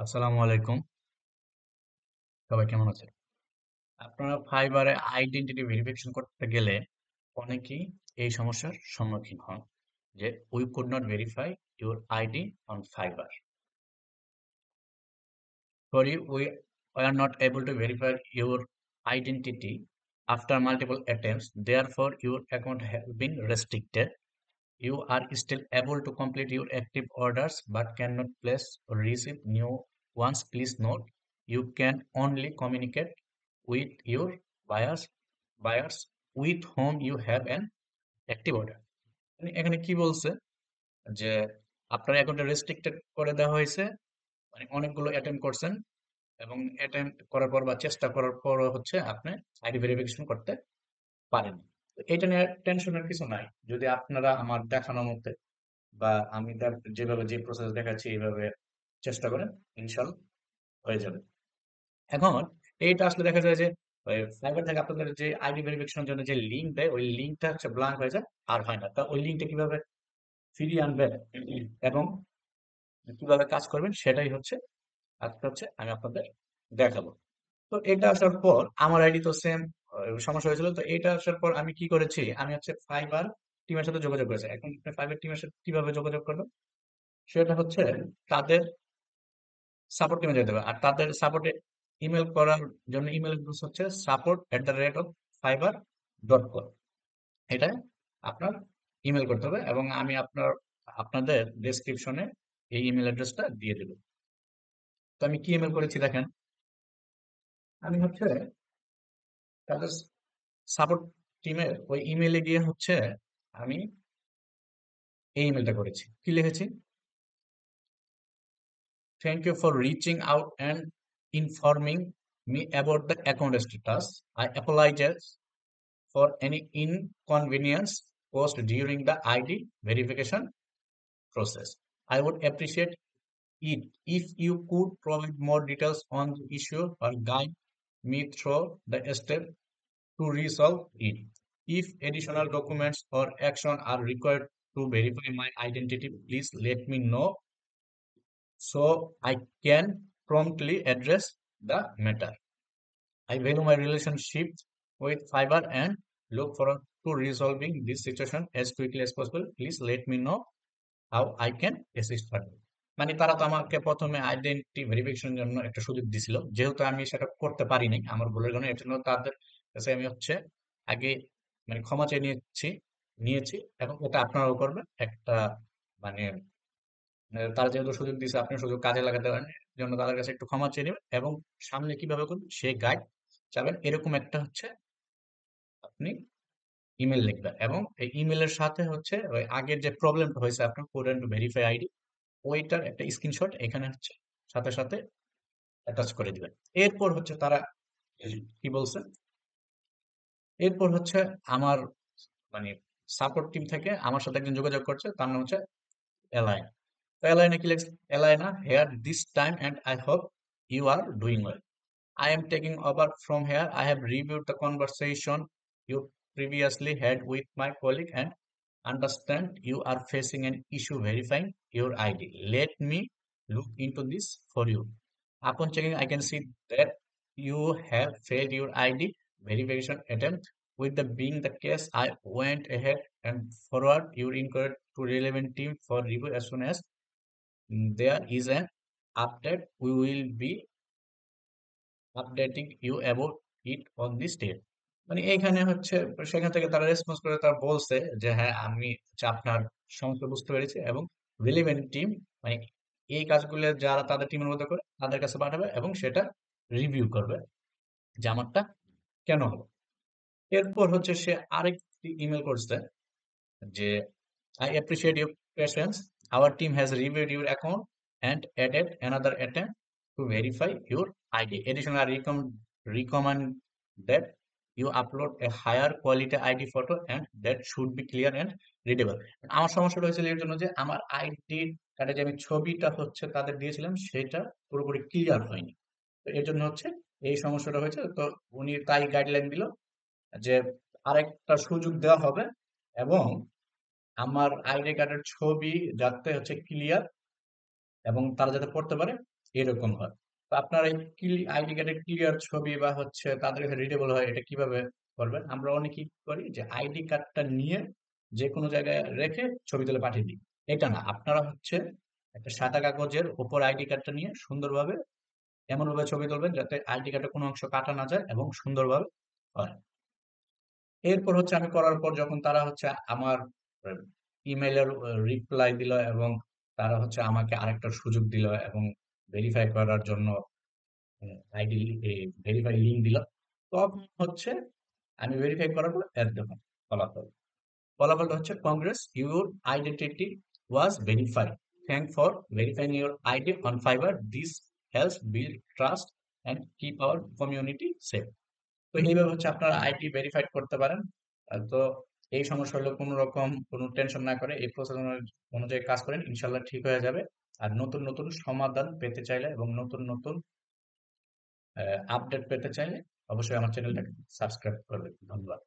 আসসালামু আলাইকুম। সবাই কেমন আছেন? আপনারা ফাইবারে আইডেন্টিটি ভেরিফিকেশন করতে গেলে অনেকেই এই সমস্যার সম্মুখীন হন যে we could not verify your ID on fibre. Sorry, we are not able to verify your identity after multiple attempts. Therefore, your account has been restricted. You are still able to complete your active orders but cannot place or receive new ones. Please note, you can only communicate with your buyers with whom you have an active order. এখানে কি বলছে যে আপনার অ্যাকাউন্টে restricted করে দেওয়া হয়েছে, মানে অনেকগুলো অ্যাটেম্প করছেন এবং অ্যাটেম্প্ট করার পর বা চেষ্টা করার পরও হচ্ছে আপনি আইডি ভেরিফিকেশন করতে পারেন। তো এটা নিয়ে টেনশনের কিছু নাই। যদি আপনারা আমার দেখানো মতে বা আমি যেভাবে যে প্রসেস দেখাচ্ছি এইভাবে চেষ্টা করেন, ইনশাল্লাহ হয়ে যাবে। এখন এইটা আসলে দেখা যায় যে ফাইবার থেকে আপনাদের যে আইডি ভেরিফিকেশনের জন্য যে লিঙ্ক দেয় ওই লিঙ্কটা হচ্ছে ব্ল্যাঙ্ক হয়ে যায় আর হয় না। তা ওই লিঙ্কটা কিভাবে ফিরিয়ে আনবেন এবং কিভাবে কাজ করবেন সেটাই হচ্ছে আজকে হচ্ছে আমি আপনাদের দেখাবো। তো এটা আসার পর আমার আইডি তো সেম সমস্যা হয়েছিল। তো এটা আসার পর আমি কি করেছি, আমি হচ্ছে ফাইবার টিমের সাথে যোগাযোগ করেছি। এখন ফাইবার টিমের সাথে কিভাবে যোগাযোগ করবো সেটা হচ্ছে তাদের সাপোর্ট টিমে যেতে হবে। আর তাদের সাপোর্টে ইমেল করার জন্য ইমেল অ্যাড্রেস হচ্ছে support@fiber.com। এটা আপনার ইমেল করতে হবে এবং আমি আপনাদের ডেসক্রিপশনে এই ইমেল অ্যাড্রেসটা দিয়ে দেবো। তো আমি কি ইমেল করেছি দেখেন, আমি হচ্ছে তাদের সাপোর্ট টিমের ওই ইমেলে গিয়ে হচ্ছে আমি এই ইমেলটা করেছি। কি লিখেছি? Thank you for reaching out and informing me about the account status. I apologize for any inconvenience caused during the ID verification process. I would appreciate it if you could provide more details on the issue or guide me through the steps to resolve it. If additional documents or action are required to verify my identity, please let me know so I can promptly address the matter. I value my relationship with Fiverr and look forward to resolving this situation as quickly as possible. Please let me know how I can assist further. মানে তারা তো আমাকে প্রথমে identity ভেরিফিকেশনের জন্য একটা সুযোগ দিছিল, যেহেতু আমি সেটা করতে পারিনি আমার ভুলের কারণে, এর জন্য তাদের কাছে আমি হচ্ছে আগে মানে ক্ষমা চেয়ে নিয়েছি এবং এটা আপনারাও করবেন একটা মানে তারা যেহেতু সুযোগ দিয়েছে আপনি সুযোগ কাজে লাগাতে পারেন, এর জন্য তাদের কাছে একটু ক্ষমা চেয়ে নেবেন এবং সামনে কিভাবে করবেন সেই গাইড চাবেন, এরকম একটা হচ্ছে আপনি ইমেল লিখবেন এবং এই ইমেলের সাথে হচ্ছে ওই আগের যে প্রবলেমটা হয়েছে আপনার couldn't verify আইডি, ওইটার একটা স্ক্রিনশট এখানে হচ্ছে সাথে সাথে অ্যাটাচ করে দিবেন। এরপর হচ্ছে তারা কি বলছে, এরপর হচ্ছে আমার মানে সাপোর্ট টিম থেকে আমার সাথে একজন যোগাযোগ করছে, তার নাম হচ্ছে এলাইন। তো এলাইনা কি লিখছে, Alaina here this time and I hope you are doing well. I am taking over from here. I have reviewed the conversation you previously had with my colleague and understand you are facing an issue verifying your ID. Let me look into this for you. Upon checking, I can see that you have failed your ID verification attempt. With the being the case, I went ahead and forward your inquiry to relevant team for review as soon as there is an update. We will be updating you about it on this date. মানে এইখানে হচ্ছে সেখান থেকে তারা response করে তারা বলছে যে হ্যাঁ আমি হচ্ছে আপনার সমস্যা বুঝতে পেরেছি এবং রিলেভেন্ট টিম মানে এই কাজগুলো যারা তাদের টিমের মধ্যে করে তাদের কাছে পাঠাবে এবং সেটা রিভিউ করবে যে আমারটা কেন হলো। এরপর হচ্ছে সে আরেকটি ইমেল করছে যে I appreciate your patience. Our team has reviewed your account and added another attempt to verify your ID. Additionally, I recommend that you upload a higher quality ID photo and that should be clear and readable. আমার সমস্যাটা হয়েছিল এর জন্য যে আমার ID কার্ডে যে আমি ছবিটা হচ্ছে তাদের দিয়েছিলাম সেটা পুরোপুরি ক্লিয়ার হয়নি। তো এর জন্য হচ্ছে এই সমস্যাটা হয়েছে। তো উনি তাই গাইডলাইন দিল যে আরেকটা সুযোগ দেওয়া হবে এবং আমার আইডি কার্ডের ছবি যাতে হচ্ছে ক্লিয়ার এবং তারা যাতে পড়তে পারে এরকম হয়। তো আপনার এই আইডি কার্ডের ক্লিয়ার ছবি বা হচ্ছে তাদের কাছে রিডেবল হয়, এটা কিভাবে করবেন? আমরা অনেকেই করি যে আইডি কার্ডটা নিয়ে যে কোনো জায়গায় রেখে ছবি তুলে পাঠিয়ে দিই। এটা না, আপনারা হচ্ছে একটা সাদা কাগজের উপর আইডি কার্ডটা নিয়ে সুন্দরভাবে এমনভাবে ছবি তুলবেন যাতে আইডি কার্ডের কোনো অংশ কাটা না যায় এবং সুন্দরভাবে হয়। এরপর হচ্ছে আমি করার পর যখন তারা হচ্ছে আমার ইমেইলের রিপ্লাই দিল এবং তারা হচ্ছে আমাকে আরেকটা সুযোগ দিল এবং ভেরিফাই করার জন্য আইডি ভেরিফাই লিঙ্ক দিল, তখন হচ্ছে আমি ভেরিফাই করার পর এর দেখুন ফলাফল। ফলাফলটা হচ্ছে Congress, your identity was verified, thank for verifying your ID on fibre, this helps build trust and keep our community safe. তো এইভাবে হচ্ছে আপনারা আইডি ভেরিফাইড করতে পারেন। তো এই সমস্যা হলে কোনো রকম কোনো টেনশন না করে এই প্রসেস অনুযায়ী কাজ করেন, ইনশাল্লাহ ঠিক হয়ে যাবে। আর নতুন নতুন সমাধান পেতে চাইলে এবং নতুন নতুন আপডেট পেতে চাইলে অবশ্যই আমার চ্যানেলটাকে সাবস্ক্রাইব করবেন। ধন্যবাদ।